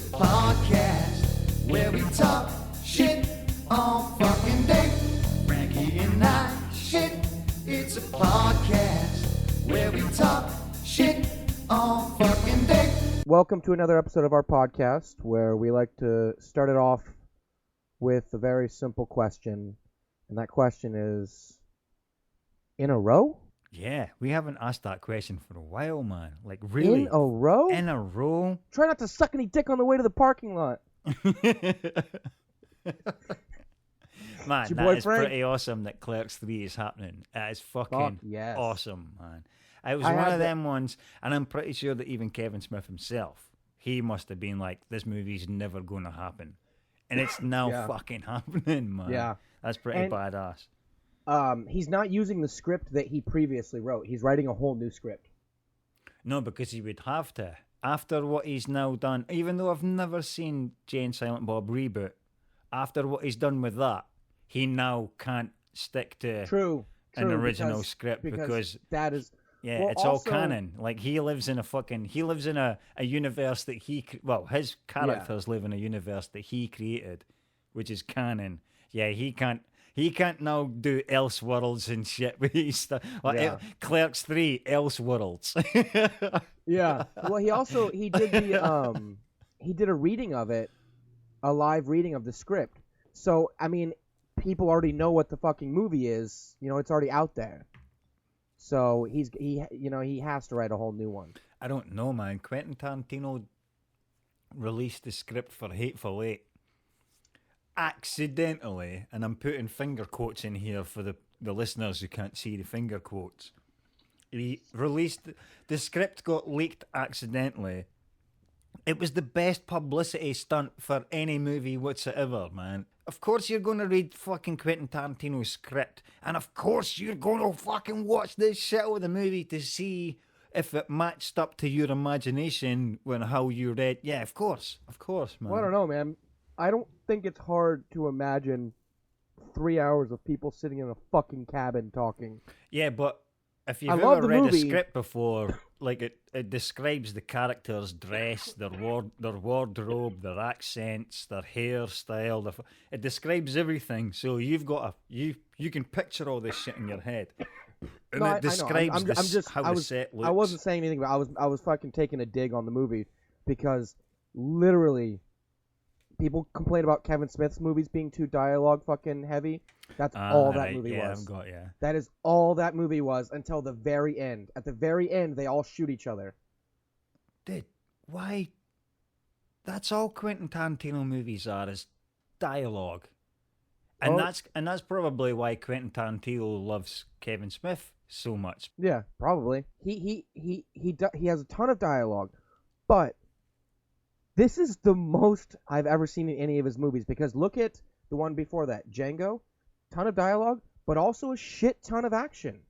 a podcast where we talk shit all fucking day. Frankie and I shit. It's a podcast where we talk shit all fucking day. Welcome to another episode of our podcast where we like to start it off with a very simple question. And that question is, in a row? Yeah, we haven't asked that question for a while, man. Like, really? In a row? In a row? Try not to suck any dick on the way to the parking lot. Man, your that boy is Frank? pretty awesome that Clerks 3 is happening. That is fucking Fuck yes. awesome, man. It was I one had of the- them ones, and I'm pretty sure that even Kevin Smith himself, he must have been like, this movie's never going to happen. And it's now Yeah. fucking happening, man. Yeah. That's pretty And- badass. He's not using the script that he previously wrote. He's writing a whole new script. No, because he would have to. After what he's now done, even though I've never seen Jay and Silent Bob reboot, after what he's done with that, he now can't stick to True. an original script because that is... yeah, well, it's also- all canon. Like he lives in a universe that his characters live in a universe that he created, which is canon. Yeah, he can't now do Elseworlds and shit with his stuff. Like Yeah. Clerks 3 Elseworlds. Yeah. Well, he did a reading of it, a live reading of the script. So, I mean, people already know what the fucking movie is. You know, it's already out there. So he has to write a whole new one. I don't know, man. Quentin Tarantino released the script for Hateful Eight accidentally, and I'm putting finger quotes in here for the listeners who can't see the finger quotes. He released the script, got leaked accidentally. It was the best publicity stunt for any movie whatsoever, man. Of course you're going to read fucking Quentin Tarantino's script, and of course you're going to fucking watch this shit of the movie to see if it matched up to your imagination when how you read. Yeah, of course, man. Well, I don't know, man. I don't think it's hard to imagine 3 hours of people sitting in a fucking cabin talking. Yeah, but if you've I love ever the read movie. a script before, like it describes the characters' dress, their wardrobe, their accents, their hairstyle. It describes everything. So you've got you can picture all this shit in your head, and No, I know. it describes I'm just, how I the was, set looks. I wasn't saying anything, but I was fucking taking a dig on the movie because literally people complain about Kevin Smith's movies being too dialogue fucking heavy. That's all that right, movie yeah, was. I've got yeah. That is all that movie was until the very end. At the very end, they all shoot each other. Dude, why? That's all Quentin Tarantino movies are, is dialogue, and Oh. that's probably why Quentin Tarantino loves Kevin Smith so much. Yeah, probably. He has a ton of dialogue, but this is the most I've ever seen in any of his movies. Because look at the one before that, Django, ton of dialogue, but also a shit ton of action.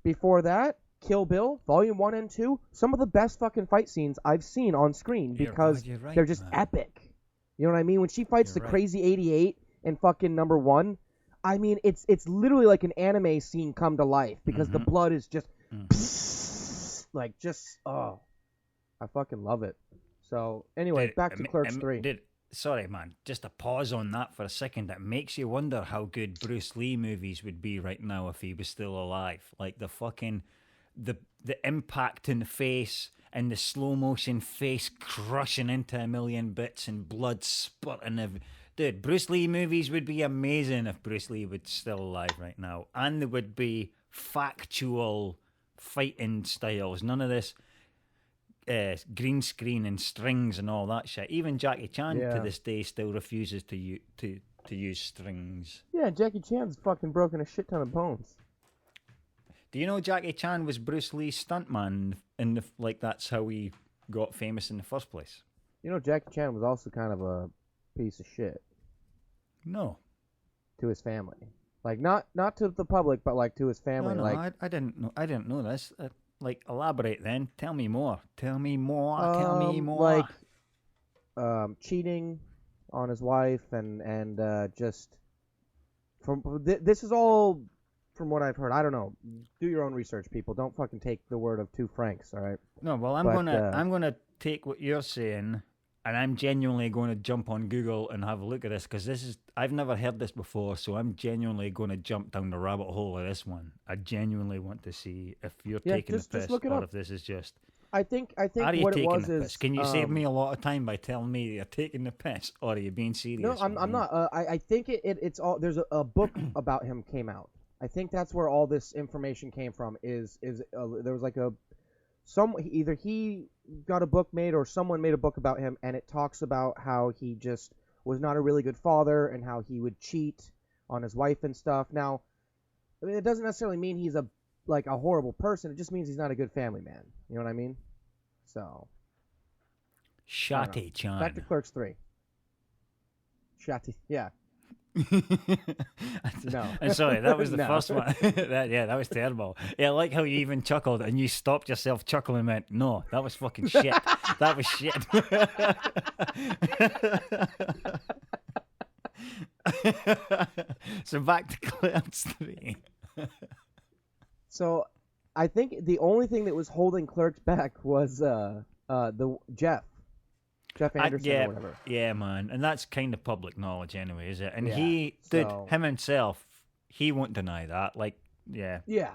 Before that, Kill Bill, Volume 1 and 2, some of the best fucking fight scenes I've seen on screen because you're right, they're just man. epic. You know what I mean? When she fights You're the right. Crazy 88 in fucking number 1, I mean, it's literally like an anime scene come to life because the blood is just like just I fucking love it. So anyway, Dude, back to Clerks 3. Dude, sorry, man. Just a pause on that for a second. It makes you wonder how good Bruce Lee movies would be right now if he was still alive. Like the fucking the impact in the face and the slow motion face crushing into a million bits and blood spurting every. Dude, Bruce Lee movies would be amazing if Bruce Lee was still alive right now, and there would be factual fighting styles. None of this green screen and strings and all that shit. Even Jackie Chan Yeah. to this day still refuses to use strings. Yeah, Jackie Chan's fucking broken a shit ton of bones. Do you know Jackie Chan was Bruce Lee's stuntman, and like that's how he got famous in the first place? You know, Jackie Chan was also kind of a piece of shit No, to his family. Like not to the public, but like to his family. no, like I didn't know. I didn't know this. Like, elaborate then. Tell me more. Tell me more. Tell me more. Like cheating on his wife and just from this is all from what I've heard. I don't know. Do your own research, people. Don't fucking take the word of two Franks. All right. No, well, I'm gonna take what you're saying and I'm genuinely going to jump on Google and have a look at this because I've never heard this before, so I'm genuinely going to jump down the rabbit hole of this one. I genuinely want to see if you're taking the just piss look it or up. if this is just. I think Are you what it taking was the piss? is Can you save me a lot of time by telling me you're taking the piss, or are you being serious? no, I'm with me? not. I think it's all. There's a book about him came out. I think that's where all this information came from. There was like either he got a book made or someone made a book about him, and it talks about how he just was not a really good father and how he would cheat on his wife and stuff. Now, I mean, it doesn't necessarily mean he's a horrible person. It just means he's not a good family man. You know what I mean? So. Shatty Chan. Back to Clerks 3. Shatty, yeah. No. I'm sorry, that was the No. first one. that was terrible. Yeah, I like how you even chuckled and you stopped yourself chuckling and went, no, that was fucking shit. That was shit. So back to Clerks 3. So, I think the only thing that was holding Clerks back was the Jeff Anderson or whatever. Yeah, man, and that's kind of public knowledge anyway, is it? And Yeah, him himself, he won't deny that. Like, yeah, Yeah.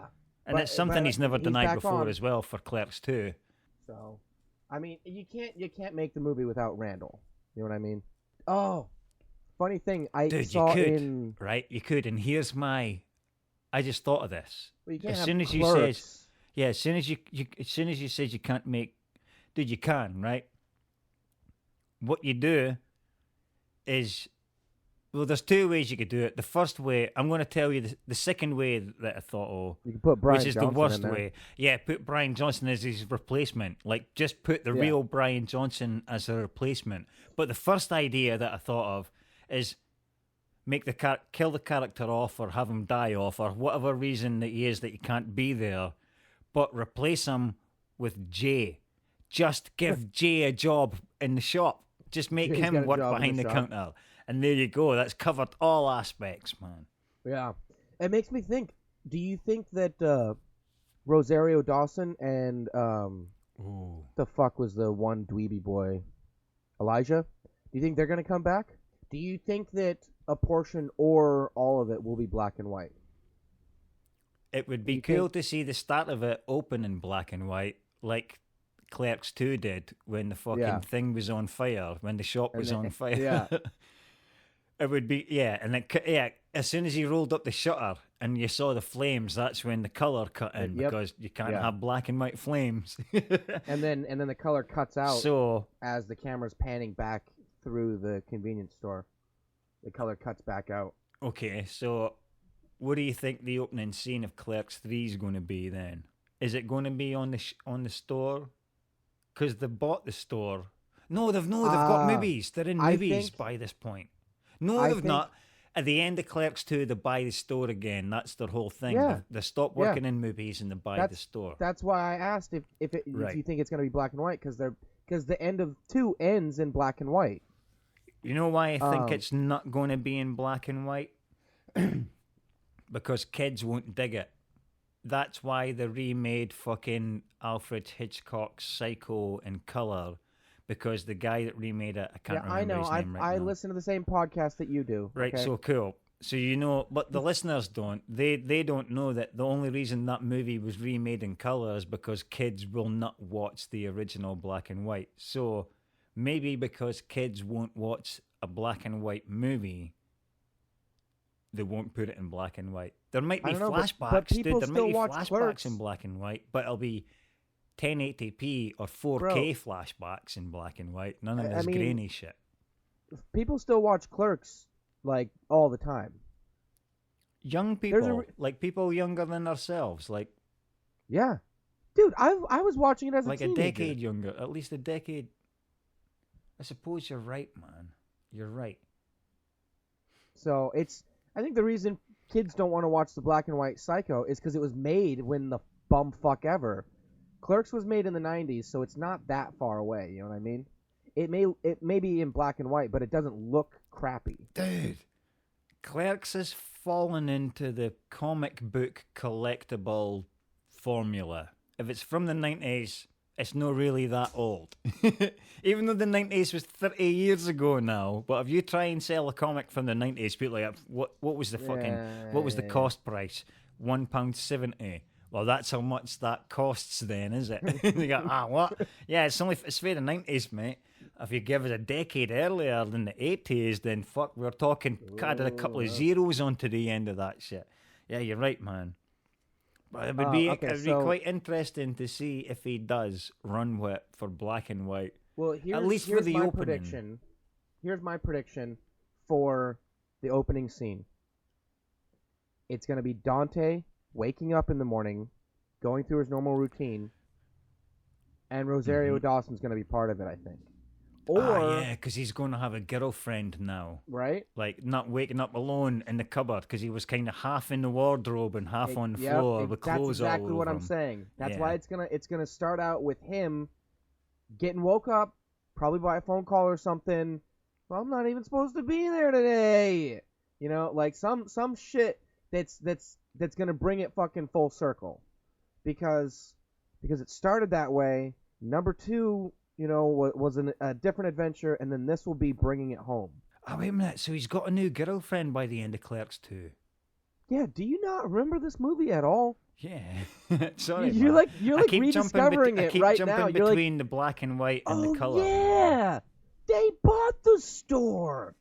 and it's something he's never denied back before on. as well for Clerks 2. So, I mean, you can't make the movie without Randall. You know what I mean? Oh, funny thing, Dude, saw you could, in. right? You could, and here's I just thought of this. Well, you can't As have soon as you Clerks. said, yeah, as soon as you said you can't make, dude, you can, right? What you do is, well, there's two ways you could do it. The first way, I'm going to tell you the second way that I thought, You can put Brian which is Johnson the worst in there. way. Yeah, put Brian Johnson as his replacement. Like, just put the real Brian Johnson as a replacement. But the first idea that I thought of is make kill the character off or have him die off or whatever reason that he is that he can't be there, but replace him with Jay. Just give Jay a job in the shop. Just make Jay's got him a work job in behind the the shop. counter. And there you go. That's covered all aspects, man. Yeah. It makes me think, do you think that Rosario Dawson and the fuck was the one dweeby boy, Elijah? Do you think they're going to come back? Do you think that a portion or all of it will be black and white? It would be cool to see the start of it open in black and white, like Clerks 2 did when the fucking thing was on fire, when the shop was on fire. Yeah. It would be, and then, as soon as he rolled up the shutter and you saw the flames, that's when the colour cut in because you can't have black and white flames. and then the color cuts out So, as the camera's panning back through the convenience store. The color cuts back out. okay, so what do you think the opening scene of Clerks 3 is going to be then? Is it going to be on the store? Because they bought the store. No, they've got movies. They're in movies by this point. No, they've not. At the end of Clerks 2, they buy the store again. That's their whole thing. Yeah. They stop working in movies and they buy the store. That's why I asked if you think it's going to be black and white, because the end of 2 ends in black and white. You know why I think it's not going to be in black and white? Because kids won't dig it. That's why they remade fucking Alfred Hitchcock's Psycho in colour. Because the guy that remade it, I can't remember his name right I now. listen to the same podcast that you do. Right, okay? so cool. So you know, but the listeners don't. They don't know that the only reason that movie was remade in colour is because kids will not watch the original black and white. So maybe because kids won't watch a black and white movie, they won't put it in black and white. There might be flashbacks, but people dude. There still might be watch flashbacks Clerks. in black and white, but it'll be 1080p or 4K flashbacks in black and white. None of this grainy shit. People still watch Clerks like all the time. Young people, like people younger than ourselves, like yeah, dude. I was watching it as like a teenager. a decade younger, at least a decade. I suppose you're right, man. You're right. So I think the reason kids don't want to watch the black and white Psycho is because it was made when the bumfuck ever. Clerks was made in the 90s, so it's not that far away, you know what I mean? It may be in black and white, but it doesn't look crappy. Dude, Clerks has fallen into the comic book collectible formula. If it's from the 90s, it's not really that old. Even though the 90s was 30 years ago now, but if you try and sell a comic from the 90s, people like, what was the what was the cost price? £1.70. Well, that's how much that costs then, is it? They go, what? Yeah, it's for the 90s, mate. If you give it a decade earlier than the 80s, then fuck, we're talking, added a couple of zeros onto the end of that shit. Yeah, you're right, man. But it would be quite interesting to see if he does run with for black and white. Well, at least for the opening. Prediction. Here's my prediction for the opening scene. It's going to be Dante waking up in the morning, going through his normal routine, and Rosario Dawson's going to be part of it, I think. Or because he's going to have a girlfriend now. Right? Like, not waking up alone in the cupboard, because he was kind of half in the wardrobe and half on the floor with clothes all over. That's exactly what I'm saying. That's why it's gonna start out with him getting woke up, probably by a phone call or something. Well, I'm not even supposed to be there today. You know, like some shit that's gonna bring it fucking full circle, because it started that way. Number 2, you know, was a different adventure, and then this will be bringing it home. Oh, wait a minute. So he's got a new girlfriend by the end of Clerks 2. Yeah, do you not remember this movie at all? Yeah. Sorry, you're like rediscovering it right now. I keep jumping between the black and white and the color. Yeah, they bought the store.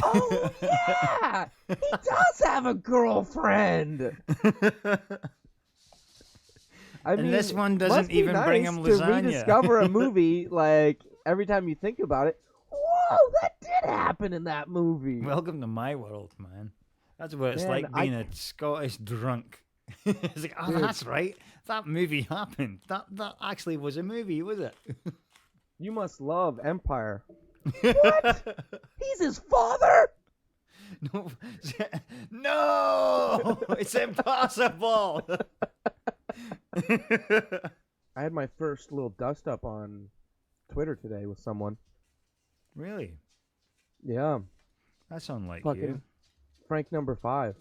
Oh yeah, he does have a girlfriend. I mean, this one doesn't even bring him lasagna. To rediscover a movie, like, every time you think about it, whoa, that did happen in that movie. Welcome to my world, man. That's what it's like being a Scottish drunk. It's like, dude, that's right. That movie happened. That actually was a movie, was it? You must love Empire. What? He's his father? No! It's impossible! I had my first little dust up on Twitter today with someone. Really? Yeah. That's unlike fucking you. Frank number 5.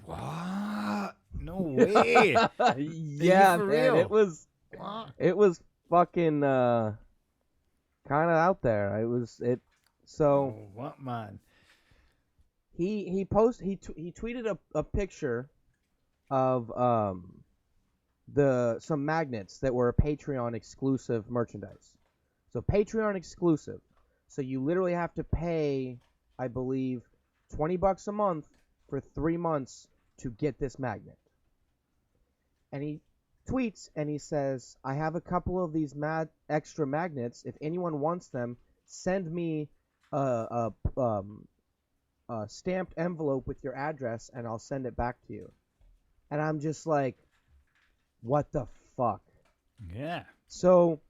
What? No way. Yeah, man. Real? It was fucking kind of out there. So oh, what, man? He tweeted a picture of some magnets that were Patreon exclusive merchandise. So Patreon exclusive. So you literally have to pay, I believe, $20 a month for 3 months to get this magnet. And he tweets and he says, I have a couple of these extra magnets. If anyone wants them, send me a stamped envelope with your address and I'll send it back to you. And I'm just like, what the fuck? Yeah. So,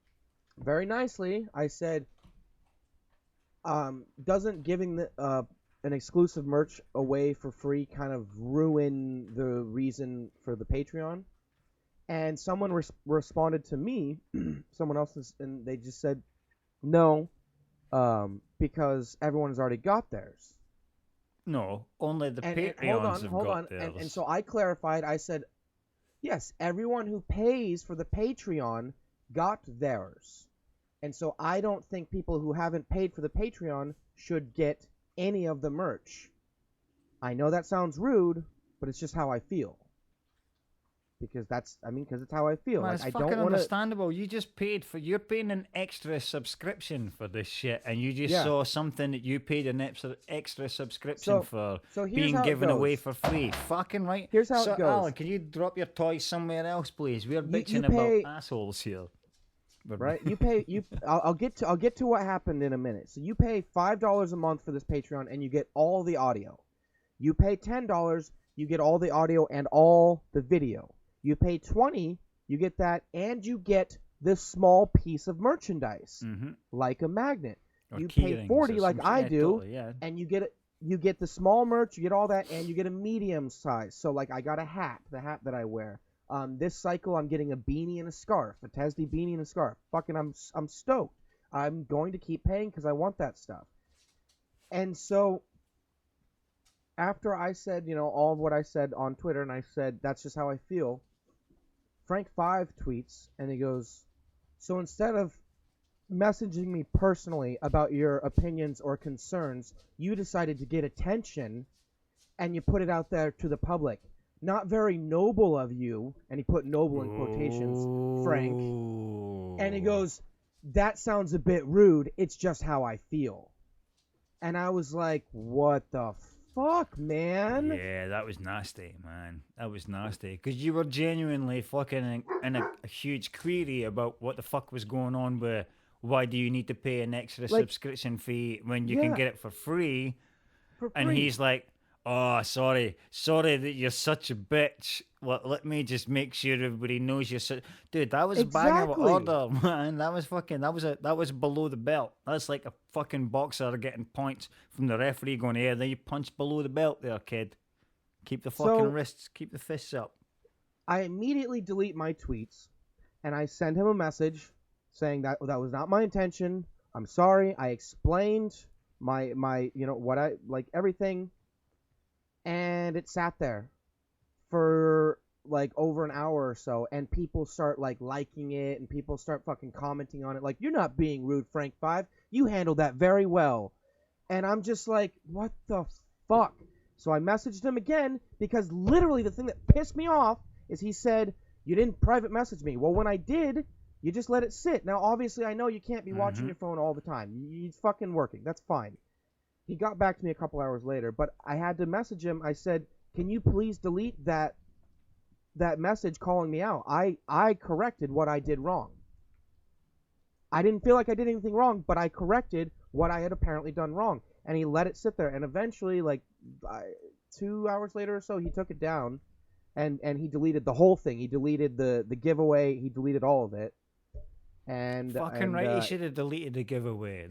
very nicely, I said, doesn't giving an exclusive merch away for free kind of ruin the reason for the Patreon? And someone responded to me, someone else, and they just said, no, because everyone has already got theirs. No, only the Patreons have got theirs. And so I clarified, I said, yes, everyone who pays for the Patreon got theirs. And so I don't think people who haven't paid for the Patreon should get any of the merch. I know that sounds rude, but it's just how I feel. Because it's how I feel. Man, like, it's I fucking don't wanna... understandable. You just you're paying an extra subscription for this shit, and you just saw something that you paid an extra subscription for being given away for free. Fucking right. Here's how it goes. Alan, can you drop your toys somewhere else, please? We're bitching about assholes here. Right? I'll get to what happened in a minute. So you pay $5 a month for this Patreon, and you get all the audio. You pay $10, you get all the audio and all the video. You pay $20, you get that, and you get this small piece of merchandise, like a magnet. Or you pay $40, like I do, totally, and you get the small merch, you get all that, and you get a medium size. So, like, I got a hat, the hat that I wear. This cycle, I'm getting a beanie and a scarf, a Tesdy beanie and a scarf. Fucking, I'm stoked. I'm going to keep paying because I want that stuff. And so, after I said, all of what I said on Twitter, and I said, that's just how I feel, Frank 5 tweets, and he goes, So instead of messaging me personally about your opinions or concerns, you decided to get attention and you put it out there to the public. Not very noble of you, and he put noble in quotations, Frank. And he goes, that sounds a bit rude. It's just how I feel. And I was like, what the fuck, man? Yeah, that was nasty, man. That was nasty. Because you were genuinely fucking in a huge query about what the fuck was going on with why do you need to pay an extra subscription fee when you can get it for free? And he's like, oh, sorry that you're such a bitch. Well, let me just make sure everybody knows you're such... Dude, that was a bang of order, man. That was below the belt. That's like a fucking boxer getting points from the referee going, yeah, then you punch below the belt there, kid. Keep the fucking wrists, keep the fists up. I immediately delete my tweets, and I send him a message saying that was not my intention. I'm sorry. I explained my what I like, everything. And it sat there for like over an hour or so, and people start like liking it, and people start fucking commenting on it like, you're not being rude, Frank 5. You handled that very well. And I'm just like, what the fuck? So I messaged him again, because literally the thing that pissed me off is he said, you didn't private message me. Well, when I did, you just let it sit. Now, obviously, I know you can't be watching your phone all the time. He's fucking working. That's fine. He got back to me a couple hours later, but I had to message him. I said, can you please delete that message calling me out? I corrected what I did wrong. I didn't feel like I did anything wrong, but I corrected what I had apparently done wrong. And he let it sit there. And eventually, like 2 hours later or so, he took it down, and he deleted the whole thing. He deleted the giveaway. He deleted all of it. And fucking right, he should have deleted the giveaway.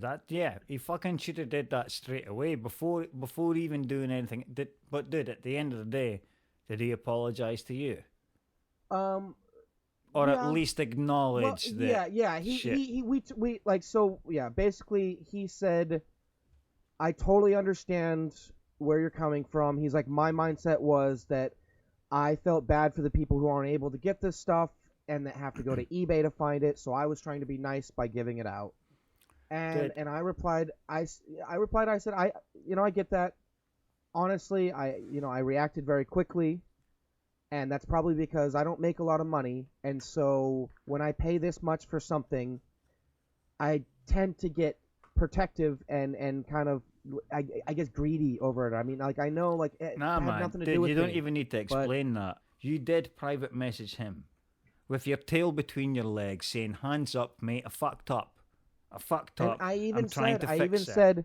He fucking should have did that straight away before even doing anything. But dude, at the end of the day, did he apologize to you? Or at least acknowledge that? Yeah. Basically, he said, I totally understand where you're coming from. He's like, my mindset was that I felt bad for the people who aren't able to get this stuff and that have to go to eBay to find it, so I was trying to be nice by giving it out. And I replied, I said, I get that. Honestly, I reacted very quickly, and that's probably because I don't make a lot of money, and so when I pay this much for something, I tend to get protective and kind of, I guess, greedy over it. I mean, like, I know, like, it had nothing to do with you don't even need to explain that. You did private message him with your tail between your legs saying, hands up, mate, I fucked up. And I even said,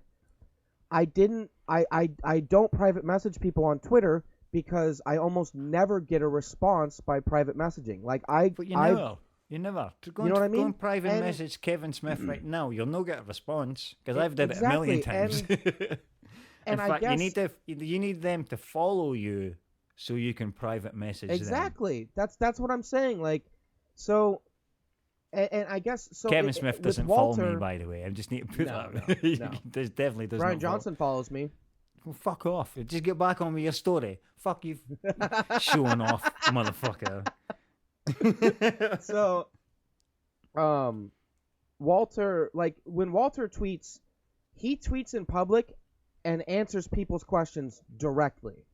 I don't private message people on Twitter because I almost never get a response by private messaging. But you never. You know what I mean? Go and private message Kevin Smith right now. You'll not get a response because I've did it a million times. In fact, I guess, you need them to follow you so you can private message them. Exactly. That's what I'm saying. Like, so, and I guess so. Kevin Smith doesn't follow me, by the way. I just need to put that. No. There's definitely doesn't. Brian Johnson follows me. Well, fuck off. Just get back on with your story. Fuck you, showing off, motherfucker. So, Walter, like, when Walter tweets, he tweets in public and answers people's questions directly.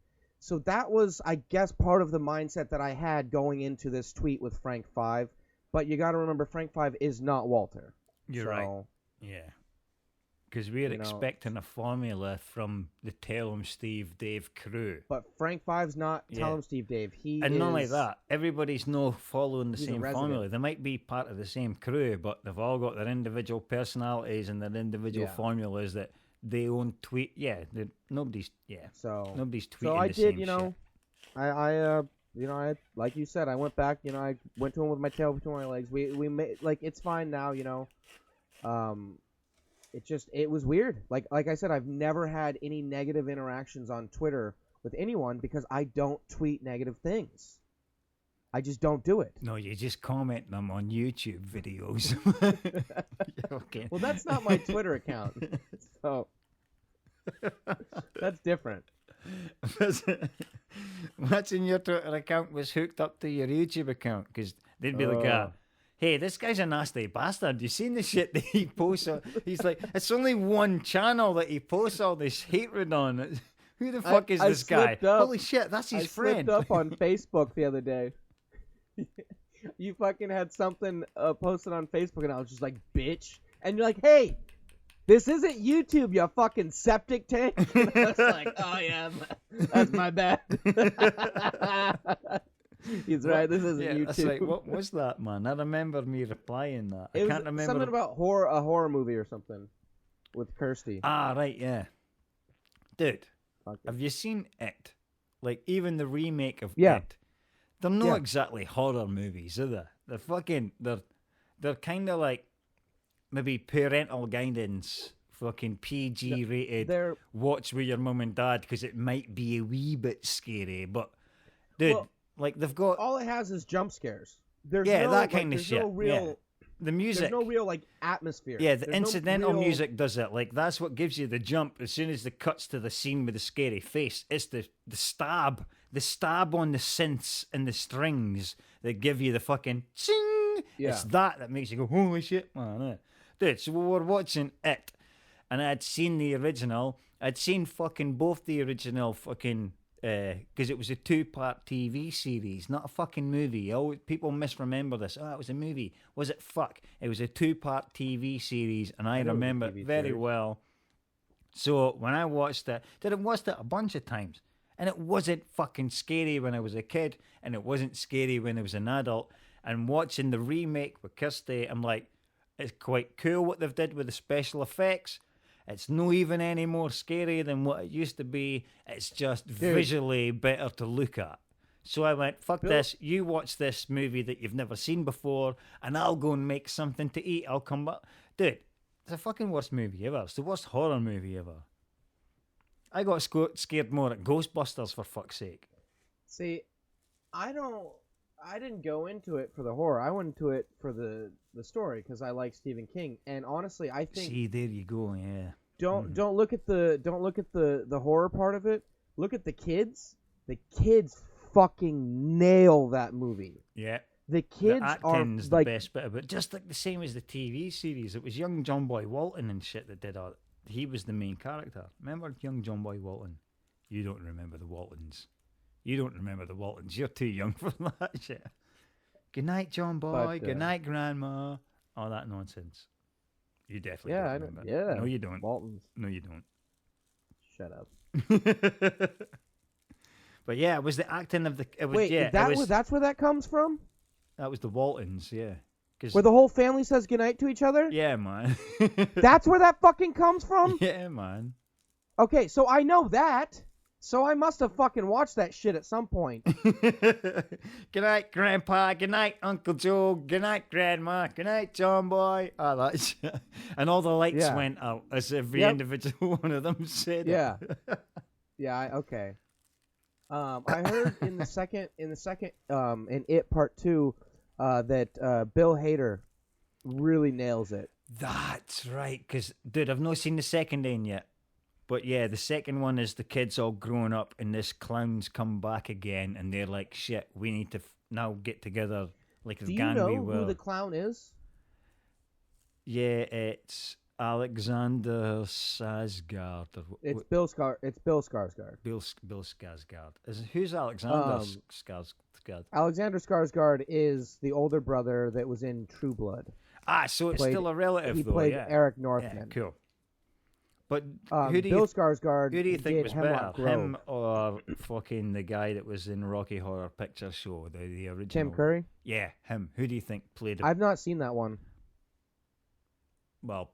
So that was, I guess, part of the mindset that I had going into this tweet with Frank 5. But you got to remember, Frank 5 is not Walter. You're right. Yeah. Because we're expecting a formula from the Tell 'em Steve Dave crew. But Frank 5's not Tell 'em Steve Dave. And not only that, everybody's not following the same formula. They might be part of the same crew, but they've all got their individual personalities and their individual formulas that they own tweet. Yeah, nobody's tweeting So I the did, same shit. I like you said, I went back. I went to him with my tail between my legs. We made, like, it's fine now. It was weird. Like I said, I've never had any negative interactions on Twitter with anyone because I don't tweet negative things. I just don't do it. No, you just comment them on YouTube videos. Okay. Well, that's not my Twitter account. So that's different. What's in your Twitter account was hooked up to your YouTube account because they'd be like, hey, this guy's a nasty bastard. You seen the shit that he posts? He's like, it's only one channel that he posts all this hatred on. Who the fuck is this guy? Holy shit, that's his friend. I slipped up on Facebook the other day. You fucking had something posted on Facebook, and I was just like, bitch. And you're like, hey, this isn't YouTube, you fucking septic tank. And I was like, oh, yeah, that's my bad. He's right, this isn't YouTube. That's right. What was that, man? I remember me replying that. I can't remember. Something about a horror movie or something with Kirsty. Ah, right, yeah. Dude, have you seen It? Like, even the remake of It. They're not exactly horror movies, are they? They're fucking, they're kind of like maybe parental guidance, fucking PG rated, watch with your mum and dad because it might be a wee bit scary. But, dude, like they've got... All it has is jump scares. There's that kind of shit. No real, the music. There's no real, like, atmosphere. Yeah, the incidental music does it. Like, that's what gives you the jump as soon as it cuts to the scene with the scary face. It's the stab. The stab on the synths and the strings that give you the fucking ching. Yeah. It's that makes you go, holy shit, man. Dude, so we were watching It, and I'd seen the original. I'd seen fucking both the original fucking, because it was a 2-part TV series, not a fucking movie. People misremember this. Oh, it was a movie. Was it? Fuck. It was a 2-part TV series, and I remember it very well. So when I watched it, I watched it a bunch of times. And it wasn't fucking scary when I was a kid, and it wasn't scary when I was an adult. And watching the remake with Kirsty, I'm like, it's quite cool what they've did with the special effects. It's no even any more scary than what it used to be. It's just visually better to look at. So I went, fuck this. You watch this movie that you've never seen before, and I'll go and make something to eat. I'll come back. Dude, it's the fucking worst movie ever. It's the worst horror movie ever. I got scared more at Ghostbusters, for fuck's sake. See, I didn't go into it for the horror. I went into it for the story because I like Stephen King. And honestly, I think... See, there you go, yeah. Don't look at the horror part of it. Look at the kids. The kids fucking nail that movie. Yeah. The kids the acting's the best bit of it. Just like the same as the TV series. It was young John Boy Walton and shit that did all it. He was the main character. Remember young John Boy Walton? You don't remember the Waltons. You're too young for that shit. Good night, John Boy. Good night, Grandma. All that nonsense. You definitely don't remember. Yeah. No, you don't. Waltons. No, you don't. Shut up. But yeah, it was the acting of the... That's where that comes from? That was the Waltons, yeah. Where the whole family says goodnight to each other? Yeah, man. That's where that fucking comes from? Yeah, man. Okay, so I know that. So I must have fucking watched that shit at some point. Good night, Grandpa. Good night, Uncle Joe. Good night, Grandma. Good night, John Boy. Oh, that shit. And all the lights went out as every individual one of them said it. Yeah, okay. I heard in It Part 2, that Bill Hader really nails it. That's right, because, dude, I've not seen the second one yet. But yeah, the second one is the kids all grown up and this clown's come back again and they're like, shit, we need to now get together like a gang. Do you know who the clown is? Yeah, it's Alexander Skarsgård. It's Bill Skarsgård. Bill Skarsgård. Who's Alexander Skarsgård? Alexander Skarsgård is the older brother that was in True Blood. Ah, so it's still a relative, he though. He played yeah. Eric Northman. Yeah, cool. But Bill Skarsgård. Who do you think was better, Grove. him or fucking the guy that was in Rocky Horror Picture Show, the original? Tim Curry. Yeah, him. Who do you think played him? I've not seen that one. Well,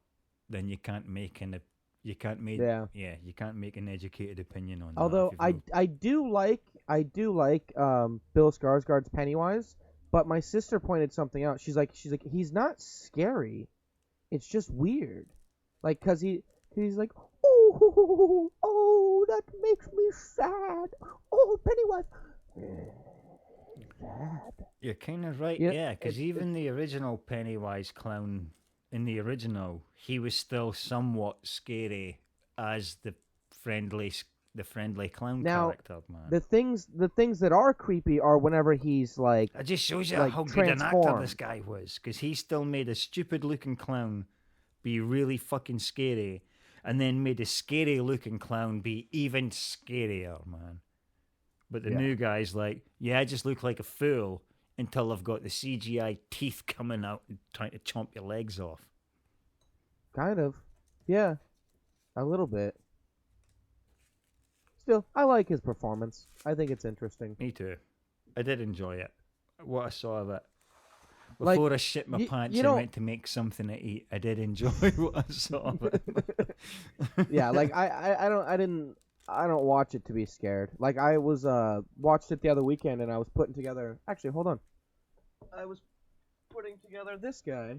then you can't make an you can't make an educated opinion on that. Although I do like Bill Skarsgård's Pennywise, but my sister pointed something out. She's like he's not scary. It's just weird. Like cuz he's like, oh, that makes me sad. Oh, Pennywise. Sad. You're kind of right, yeah, because even the original Pennywise clown, in the original, he was still somewhat scary as the friendly the friendly clown Now, character, man. the things that are creepy are whenever he's like, It just shows you like, how good an actor transformed. this guy was, because he still made a stupid-looking clown be really fucking scary, and then made a scary-looking clown be even scarier, man. But the new guy's like, yeah, I just look like a fool until I've got the CGI teeth coming out and trying to chomp your legs off. kind of, yeah, a little bit. Still, I like his performance. I think it's interesting. Me too. I did enjoy it. What I saw of it. Like, Before I shit my pants you and know- went to make something to eat, I did enjoy what I saw of it. Yeah, like I don't watch it to be scared. Like I was watched it the other weekend and I was putting together. Actually, hold on. I was putting together this guy,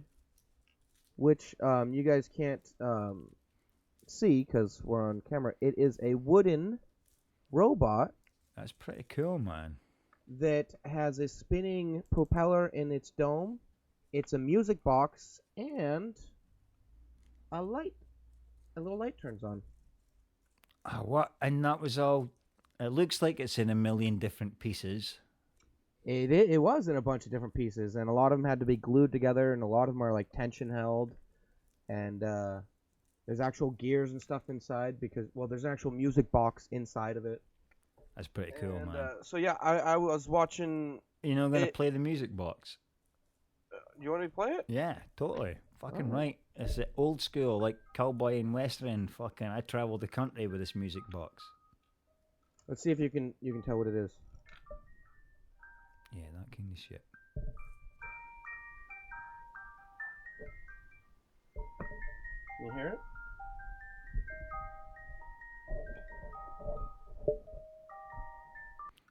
which you guys can't see because we're on camera. It is a wooden robot That's pretty cool, man. that has a spinning propeller in its dome. It's a music box and a light. A little light turns on. What? And that was all. It looks like it's in a million different pieces. It was in a bunch of different pieces, and a lot of them had to be glued together, and a lot of them are like tension held, and there's actual gears and stuff inside because there's an actual music box inside of it. That's pretty cool, And, man. so yeah, I was watching. You're not going to play the music box? You want me to play it? Yeah, totally. Fucking Oh. right. It's the old school, like cowboy and western. Fucking, I traveled the country with this music box. Let's see if you can tell what it is. Yeah, that kind of shit. Can you hear it?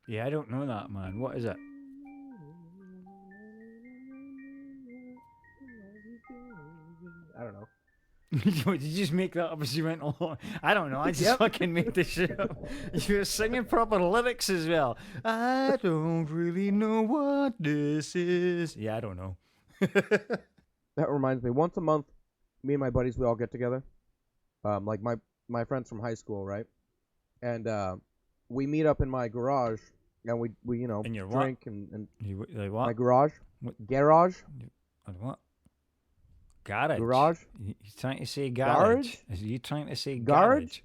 Yeah, I don't know that, man. What is it? I don't know. Did you just make that up as you went along? I don't know. I just Yep. fucking made this shit up. You were singing proper lyrics as well. I don't really know what this is. Yeah, I don't know. That reminds me. Once a month, me and my buddies we all get together. Like my friends from high school, right? And we meet up in my garage, and we In your what? drink and You like my what? garage, What? garage, What? Garage. garage, You trying to say garage? Is you trying to say garage? Garage?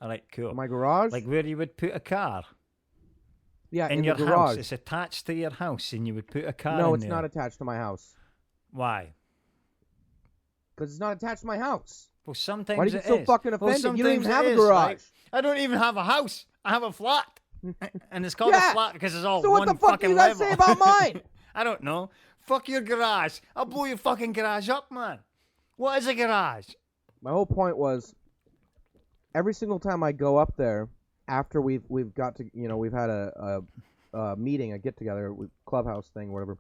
Alright, cool. my garage. Like where you would put a car yeah, in in your the house. garage. It's attached to your house, and you would put a car. No, in it's there. not attached to my house. Why? Because it's not attached to my house. Well, sometimes Why do you it get so is. fucking Well, offended? You don't even sometimes have it a is, garage. right? I don't even have a house. I have a flat, and it's called Yeah. a flat because it's all So one what the fuck fucking do you guys level. say about mine? I don't know. Fuck your garage. I'll blow your fucking garage up, man. What is a garage? My whole point was, every single time I go up there, after we've got to we've had a meeting, a get together, clubhouse thing, whatever.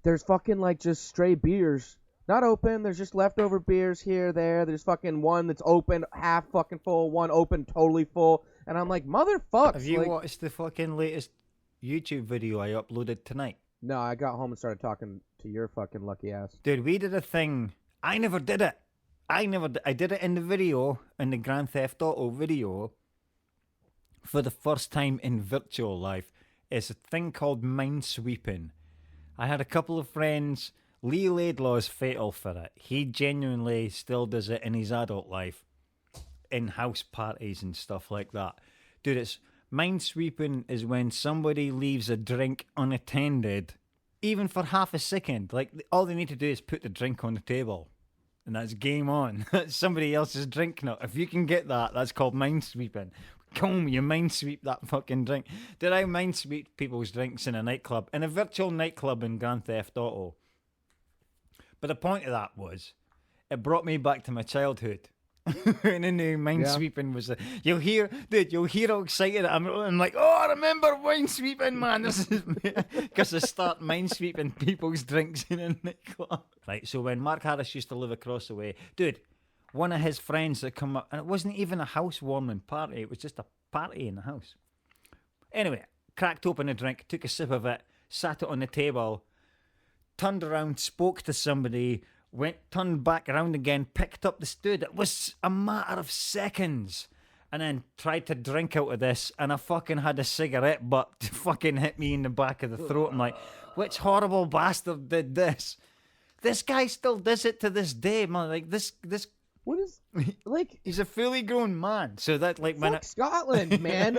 There's fucking like just stray beers, not open. There's just leftover beers here, there. There's fucking one that's open, half fucking full, one open, totally full, and I'm like, motherfucker. Have you watched the fucking latest YouTube video I uploaded tonight? No, I got home and started talking to your fucking lucky ass. Dude, we did a thing. I never did it. I did it in the video, in the Grand Theft Auto video, for the first time in virtual life. It's a thing called minesweeping. I had a couple of friends. Lee Laidlaw is fatal for it. He genuinely still does it in his adult life, in house parties and stuff like that. Dude, it's minesweeping is when somebody leaves a drink unattended, even for half a second. Like, all they need to do is put the drink on the table, and that's game on. That's somebody else's drink now. If you can get that, that's called minesweeping. Come, you minesweep that fucking drink. Did I minesweep people's drinks in a nightclub? In a virtual nightclub in Grand Theft Auto. But the point of that was, it brought me back to my childhood. And then the minesweeping was, you'll hear how excited I'm like, oh, I remember minesweeping, man. This is because I start minesweeping people's drinks in a nightclub. Right, so when Mark Harris used to live across the way, dude, one of his friends that come up, and it wasn't even a housewarming party, it was just a party in the house. Anyway, cracked open a drink, took a sip of it, sat it on the table, turned around, spoke to somebody, turned back around again, picked up the stood. It was a matter of seconds. and then tried to drink out of this, and I fucking had a cigarette butt fucking hit me in the back of the throat. I'm like, which horrible bastard did this? This guy still does it to this day, man. Like this What is like? he's a fully grown man. So that like when Fuck Scotland, man.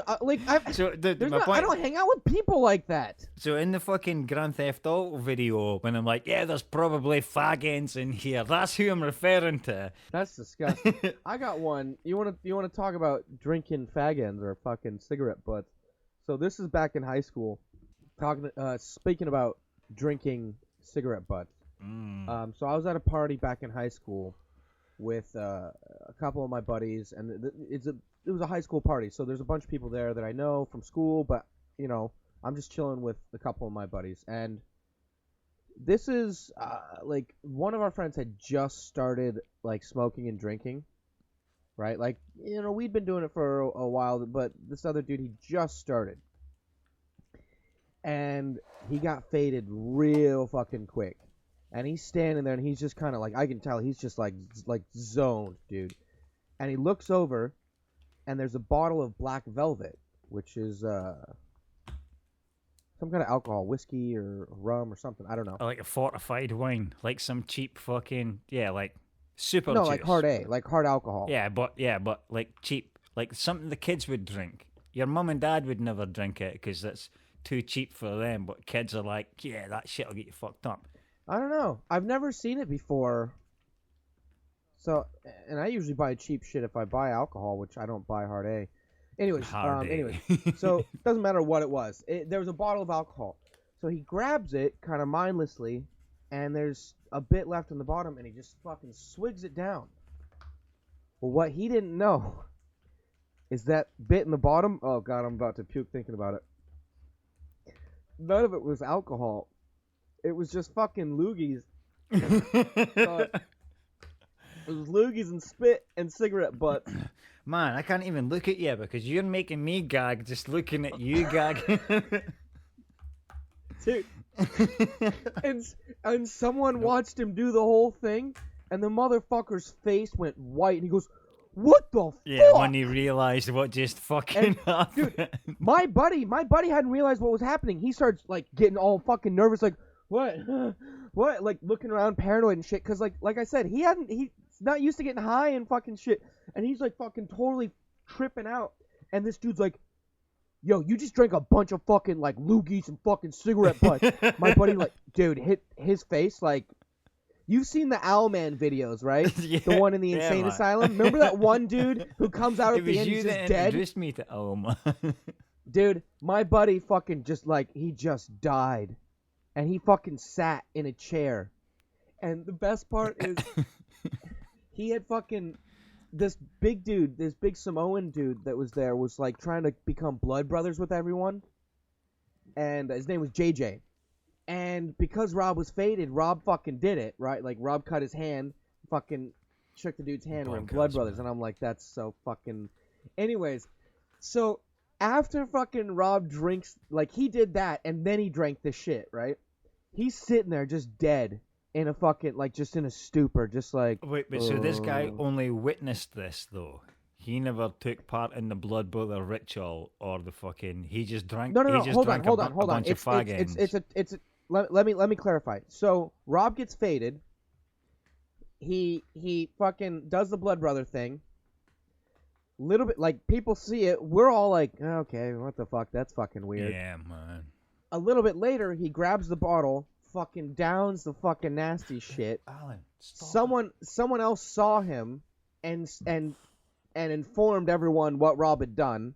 so There's my not, point, I don't hang out with people like that. so in the fucking Grand Theft Auto video, when I'm like, yeah, there's probably fag ends in here. That's who I'm referring to. That's disgusting. I got one. You wanna talk about drinking fag ends or fucking cigarette butts? So this is back in high school. Speaking about drinking cigarette butts. So I was at a party back in high school with a couple of my buddies, and it was a high school party. So there's a bunch of people there that I know from school, but you know, I'm just chilling with a couple of my buddies. And this is like one of our friends had just started like smoking and drinking, right? Like, you know, we'd been doing it for a while, but this other dude, he just started. And he got faded real fucking quick. And he's standing there, and he's just kind of like, I can tell he's just like zoned, dude. And he looks over, and there's a bottle of Black Velvet, which is some kind of alcohol, whiskey or rum or something. I don't know. Like a fortified wine, like some cheap fucking like super. No, juice. like hard alcohol. Yeah, but like cheap, like something the kids would drink. Your mum and dad would never drink it because that's too cheap for them. But kids are like, yeah, that shit will get you fucked up. I don't know. I've never seen it before. So, and I usually buy cheap shit if I buy alcohol, which I don't buy hard A. Anyways, so it doesn't matter what it was. There was a bottle of alcohol. So he grabs it kind of mindlessly, and there's a bit left in the bottom, and he just fucking swigs it down. Well, what he didn't know is that bit in the bottom, oh god, I'm about to puke thinking about it. None of it was alcohol. It was just fucking loogies. It was loogies and spit and cigarette butts. Man, I can't even look at you because you're making me gag just looking at you gag. Dude. and someone watched him do the whole thing, and the motherfucker's face went white, and he goes, "What the fuck?" Yeah, when he realized what just fucking happened. Dude, my buddy hadn't realized what was happening. He starts like getting all fucking nervous, like, what, what, like looking around paranoid and shit. Cause like I said, he's not used to getting high and fucking shit, and he's like fucking totally tripping out. And this dude's like, "Yo, you just drank a bunch of fucking like loogies and fucking cigarette butts." My buddy like, dude, hit his face like. You've seen the Owlman videos, right? Yeah, the one in the insane asylum. Remember that one dude who comes out at the end, he's just dead? Introduced me to Owlman. Dude, my buddy fucking just like, he just died. And he fucking sat in a chair. And the best part is, he had fucking, this big dude, this big Samoan dude that was there was like trying to become blood brothers with everyone. And his name was JJ. And because Rob was faded, Rob fucking did it, right? Like, Rob cut his hand, fucking shook the dude's hand, and we're blood brothers. And I'm like, that's so fucking... Anyways, so after fucking Rob drinks, like, he did that, and then he drank the shit, right? He's sitting there just dead in a fucking, like, just in a stupor, just like... Wait, but so this guy only witnessed this, though? He never took part in the blood brother ritual or the fucking... He just drank... No, he just hold drank on. a bunch of fag ends. Let me clarify. So Rob gets faded. He fucking does the blood brother thing. Little bit like people see it. We're all like, okay, what the fuck? That's fucking weird. Yeah, man. A little bit later, he grabs the bottle, fucking downs the fucking nasty shit. Alan, stop. Someone else saw him, and informed everyone what Rob had done.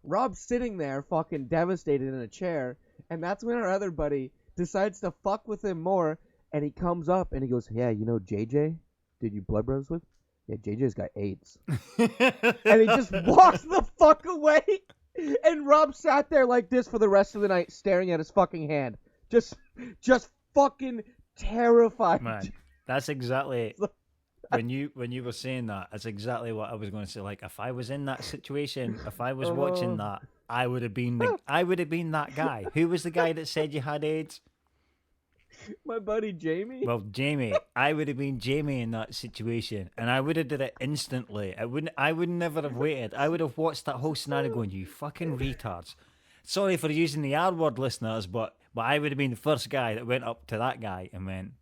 Rob's sitting there, fucking devastated in a chair. And that's when our other buddy decides to fuck with him more, and he comes up and he goes, "Yeah, you know JJ? Did you blood brothers with? Yeah, JJ's got AIDS." And he just walks the fuck away. And Rob sat there like this for the rest of the night, staring at his fucking hand, just fucking terrified. Man, that's exactly when you were saying that. That's exactly what I was going to say. Like, if I was in that situation, if I was watching that. I would have been that guy. Who was the guy that said you had AIDS? My buddy Jamie. Well, Jamie, I would have been Jamie in that situation, and I would have did it instantly. I would never have waited. I would have watched that whole scenario going, "You fucking retards." Sorry for using the R word, listeners, but I would have been the first guy that went up to that guy and went,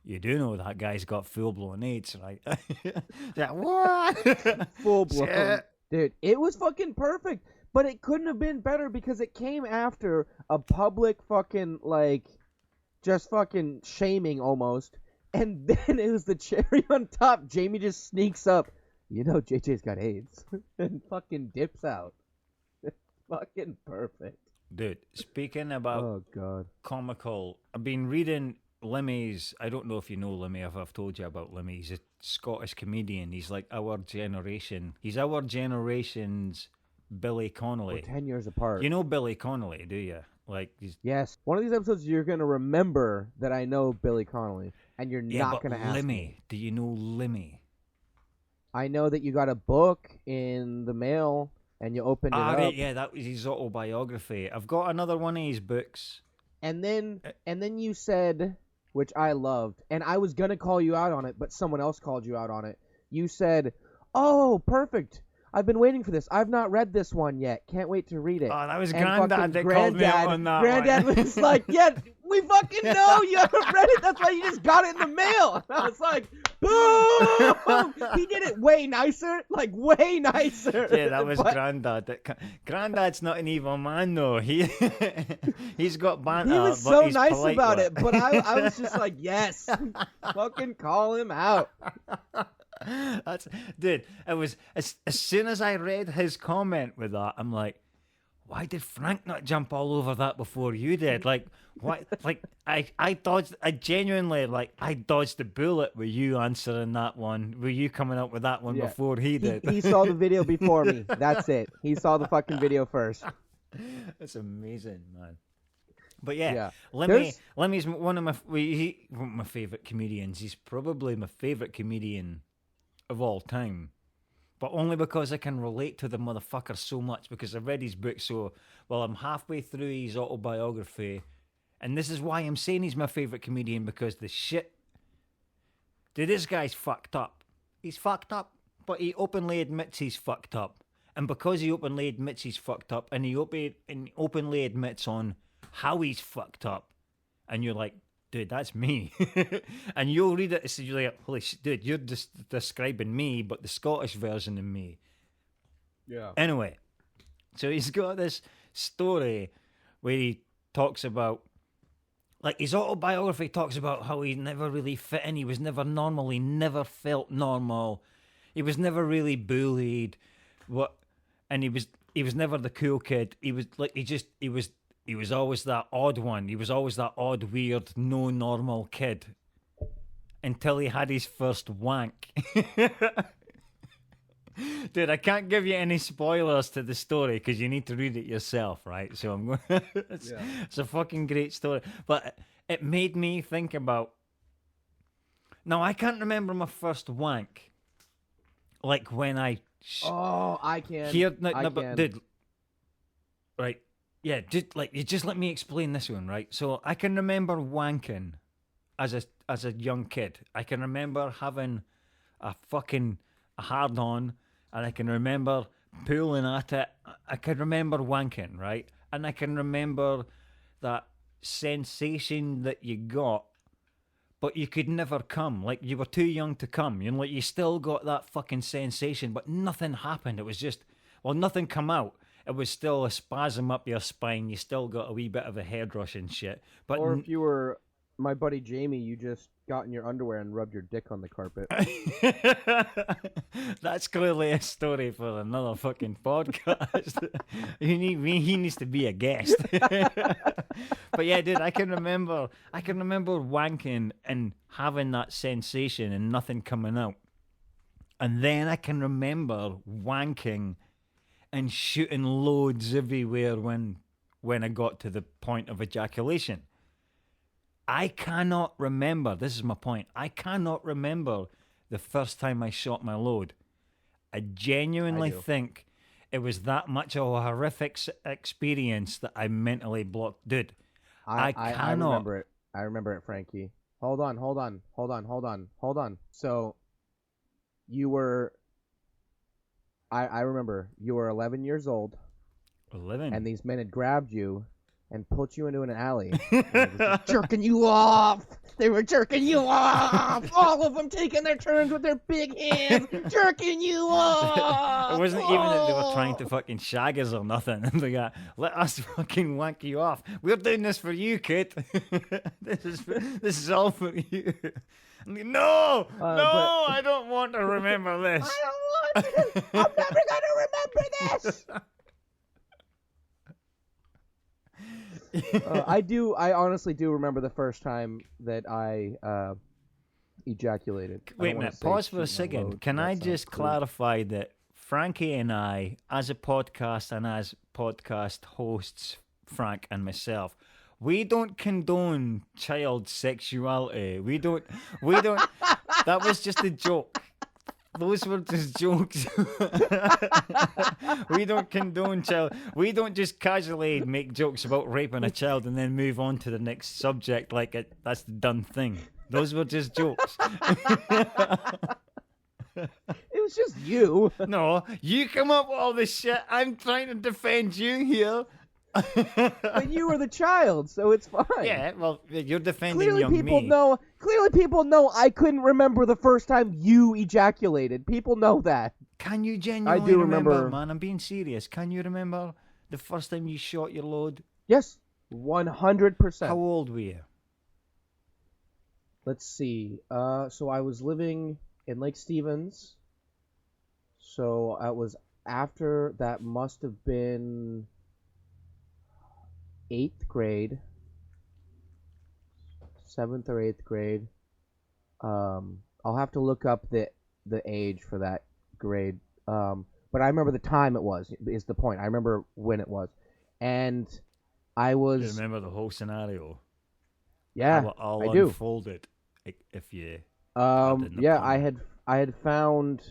"You do know that guy's got full blown AIDS, right?" Like, what? Full blown. Dude, it was fucking perfect. But it couldn't have been better because it came after a public fucking, like, just fucking shaming almost. And then it was the cherry on top. Jamie just sneaks up. You know JJ's got AIDS. And fucking dips out. It's fucking perfect. Dude, speaking about Oh, God. comical, I've been reading Limmy's. I don't know if you know Limmy, if I've told you about Limmy. He's a Scottish comedian. He's like our generation. He's our generation's Billy Connolly. We're 10 years apart. You know Billy Connolly, do you? Like, Yes. One of these episodes, you're going to remember that I know Billy Connolly. And you're yeah, not going to ask Limmy. me. Do you know Limmy? I know that you got a book in the mail and you opened it up. Right, yeah, that was his autobiography. I've got another one of his books. And then you said, which I loved, and I was gonna call you out on it, but someone else called you out on it. You said, "Oh, perfect! I've been waiting for this. I've not read this one yet. Can't wait to read it." Oh, that was And Granddad fucking that called me out on that Granddad one. was like, "Yeah, we fucking know you haven't read it. That's why you just got it in the mail." And I was like, "Boom!" He did it way nicer, like way nicer. Yeah, that was But Granddad. Granddad's not an evil man, though. He's got banter. he was but so he's nice polite about with it, but I was just like, yes, fucking call him out. That's, dude, it was as soon as I read his comment with that, I'm like, why did Frank not jump all over that before you did? Like, why? Like, I dodged. I genuinely, like, I dodged the bullet with you answering that one. With you coming up with that one Yeah. before he did. He saw the video before me. That's it. He saw the fucking video first. That's amazing, man. But yeah, Yeah. Lemmy's one of my favorite comedians. He's probably my favorite comedian of all time. But only because I can relate to the motherfucker so much, because I've read his book. So, well, I'm halfway through his autobiography, and this is why I'm saying he's my favorite comedian, because the shit, dude, this guy's fucked up. He's fucked up, but he openly admits he's fucked up, and because he openly admits he's fucked up, and he openly admits on how he's fucked up, and you're like, dude, that's me. And you'll read it, so you're like, holy shit, dude, you're just describing me, but the Scottish version of me. Yeah. Anyway, so he's got this story where he talks about, like, his autobiography talks about how he never really fit in. He was never normal. He never felt normal. He was never really bullied. And he was never the cool kid. He was like, he was always that odd one. He was always that odd, weird, no normal kid. Until he had his first wank. Dude, I can't give you any spoilers to the story because you need to read it yourself, right? So I'm going. It's a fucking great story, but it made me think about. Now I can't remember my first wank. Like when I. I can. But dude. Right, yeah. Just let me explain this one, right? So I can remember wanking as a young kid. I can remember having a hard on, and I can remember pulling at it. I can remember wanking, right? And I can remember that sensation that you got, but you could never come. Like, you were too young to come. You know, like, you still got that fucking sensation, but nothing happened. It was just, well, nothing come out. It was still a spasm up your spine. You still got a wee bit of a head rush and shit. But Or if you were my buddy Jamie, you just got in your underwear and rubbed your dick on the carpet. That's clearly a story for another fucking podcast. He needs to be a guest. But yeah, dude, I can remember wanking and having that sensation and nothing coming out. And then I can remember wanking and shooting loads everywhere when I got to the point of ejaculation. I cannot remember, this is my point, I cannot remember the first time I shot my load. I genuinely think it was that much of a horrific experience that I mentally blocked. Dude, I cannot remember it. I remember it, Frankie. Hold on. So you were, I remember you were 11 years old, 11. and these men had grabbed you and put you into an alley. And they were just jerking you off. They were jerking you off. All of them taking their turns with their big hands, jerking you off. It wasn't even that they were trying to fucking shag us or nothing. They got, let us fucking wank you off. We're doing this for you, kid. this is all for you. I'm like, no, I don't want to remember this. I don't want to. I'm never gonna remember this. I honestly do remember the first time that I ejaculated. Wait a minute, pause for a second. Can I just clarify that Frankie and I, as a podcast and as podcast hosts, Frank and myself, we don't condone child sexuality. We don't. That was just a joke. Those were just jokes. We don't condone child. We don't just casually make jokes about raping a child and then move on to the next subject like that's the done thing. Those were just jokes. It was just you. No, you come up with all this shit. I'm trying to defend you here. But you were the child, so it's fine. Yeah, well, you're defending Clearly young people me. know I couldn't remember the first time you ejaculated. People know that. Can you genuinely I do remember, man? I'm being serious. Can you remember the first time you shot your load? Yes, 100%. How old were you? Let's see. So I was living in Lake Stevens. So I was after that must have been 8th grade, 7th or 8th grade. I'll have to look up the age for that grade. But I remember the time it was, is the point. I remember when it was. And I was... You remember the whole scenario? Yeah, How it all I do. unfolded, if you... Yeah, I had found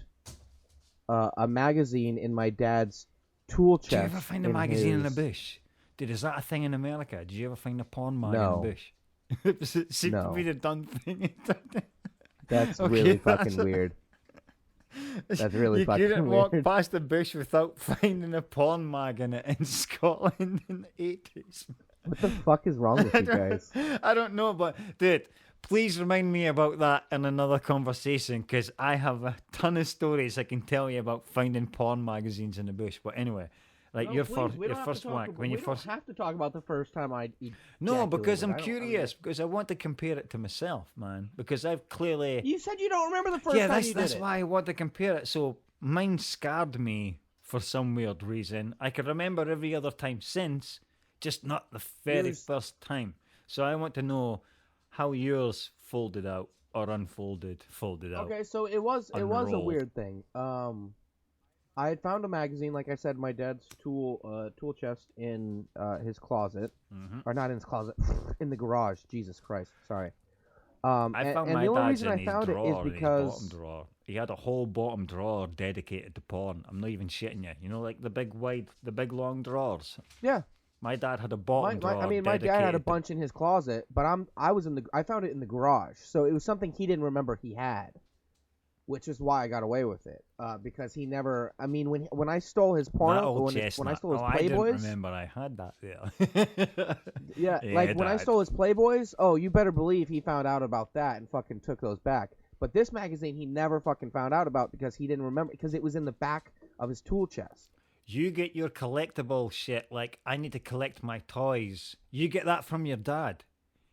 a magazine in my dad's tool chest. Did you ever find a magazine in the bush? Dude, is that a thing in America? Did you ever find a porn mag in the bush? It seemed to be the done thing. That's Okay, really fucking weird. That's really fucking weird. You couldn't walk past the bush without finding a porn mag in it in Scotland in the 80s. What the fuck is wrong with you guys? I don't know, but dude, please remind me about that in another conversation, because I have a ton of stories I can tell you about finding porn magazines in the bush. But anyway, like No, your please, first wank when you first. We don't have to talk about the first time I ejaculated. No, because I'm curious, because I want to compare it to myself, man. Because I've clearly. You said you don't remember the first time you did that's it. why I want to compare it. So mine scarred me for some weird reason. I can remember every other time since, just not the very first time. So I want to know how yours folded out or folded out. Okay, so it was a Unrolled. weird thing. I had found a magazine, like I said, my dad's tool chest in his closet, or not in his closet, in the garage. Jesus Christ, sorry. I found my the only dad's reason in I his found drawer, it is in his because bottom drawer. He had a whole bottom drawer dedicated to porn. I'm not even shitting you. You know, like the big long drawers. yeah, My dad had a bottom drawer. my dad had a bunch in his closet, but I found it in the garage, so it was something he didn't remember he had, which is why I got away with it. Because he never. I mean, when I stole his porno, when I stole his Playboys, I didn't remember I had that there. yeah, like when I stole his Playboys, oh, you better believe he found out about that and fucking took those back. But this magazine he never fucking found out about because he didn't remember, because it was in the back of his tool chest. You get your collectible shit, like I need to collect my toys. You get that from your dad,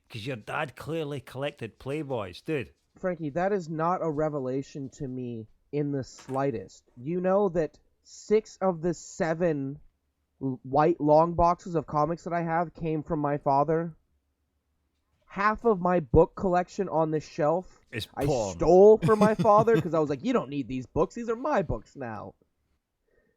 because your dad clearly collected Playboys, dude. Frankie, that is not a revelation to me in the slightest. You know that 6 of the 7 white long boxes of comics that I have came from my father. Half of my book collection on this shelf I stole from my father because I was like, you don't need these books. These are my books now.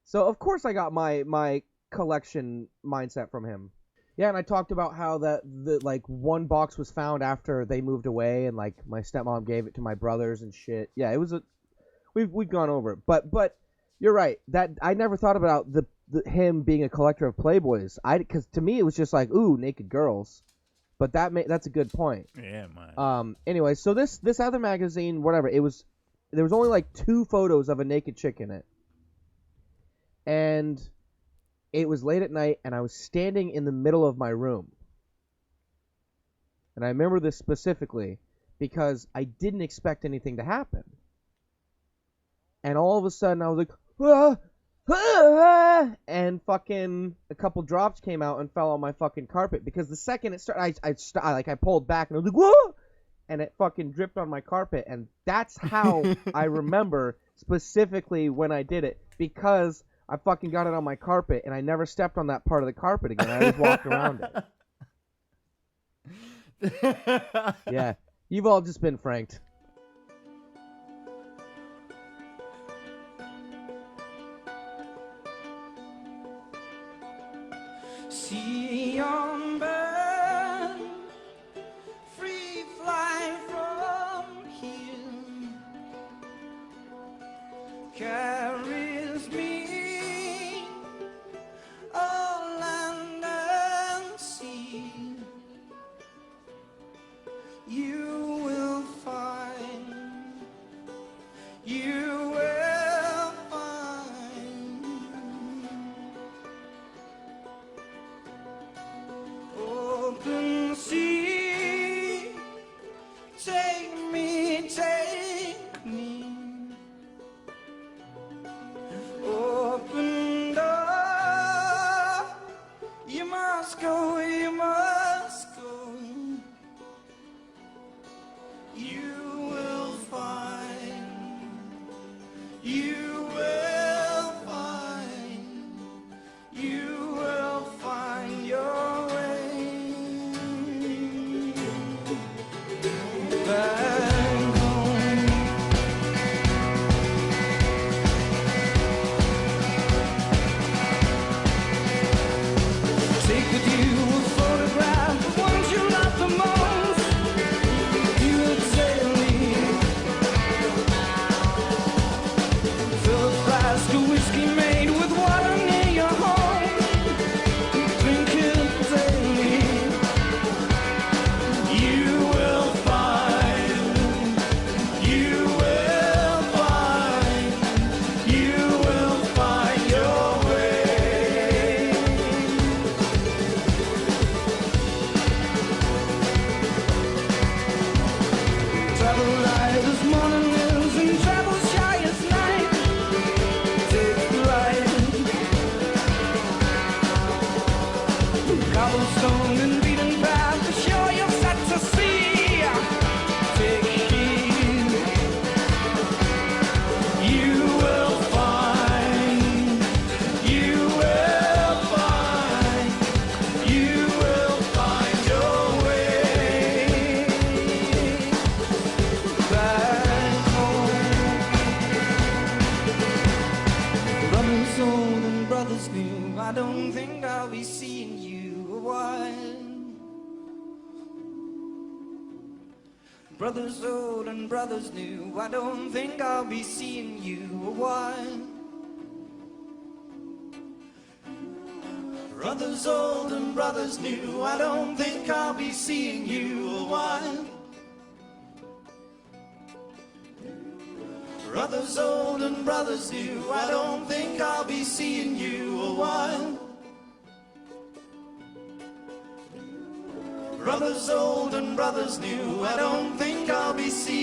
So, of course, I got my collection mindset from him. Yeah, and I talked about how the one box was found after they moved away, and like my stepmom gave it to my brothers and shit. Yeah, it was we've gone over it, but you're right that I never thought about him being a collector of Playboys. Because to me it was just like, ooh, naked girls, But that's a good point. Yeah, man. Anyway, so this other magazine, whatever, there was only like 2 photos of a naked chick in it. And it was late at night, and I was standing in the middle of my room. And I remember this specifically because I didn't expect anything to happen. And all of a sudden, I was like, ah, ah, and fucking a couple drops came out and fell on my fucking carpet. Because the second it started, I pulled back and I was like, whoa! And it fucking dripped on my carpet. And that's how I remember specifically when I did it. Because I fucking got it on my carpet, and I never stepped on that part of the carpet again. I just walked around it. Yeah, you've all just been franked. See on bird, free fly from here, carries me on land and sea. You will find, you will find open sea. Take me, take me. Open door. You must go, you must go. You will find, you will find, you will find your way back home. Take with you a photograph of ones you love the most. You would say to me, fill a flask of whiskey made with water near your home. Drink it daily. You will find, you will find, you will find your way. Travel light as morning is and travel shy as night. Take flight. Cobblestone and beaten path to show you're set to see. Take heed. You will find, you will find, you will find your way back home. Brothers old and brothers new, I don't think I'll be seeing you a while. Brothers old and brothers new, I don't think I'll be seeing you a while. Brothers old and brothers new, I don't think I'll be seeing you a while. Brothers old and brothers new, I don't think I'll be seeing you a while. Brothers old and brothers new, I don't think I'll be seeing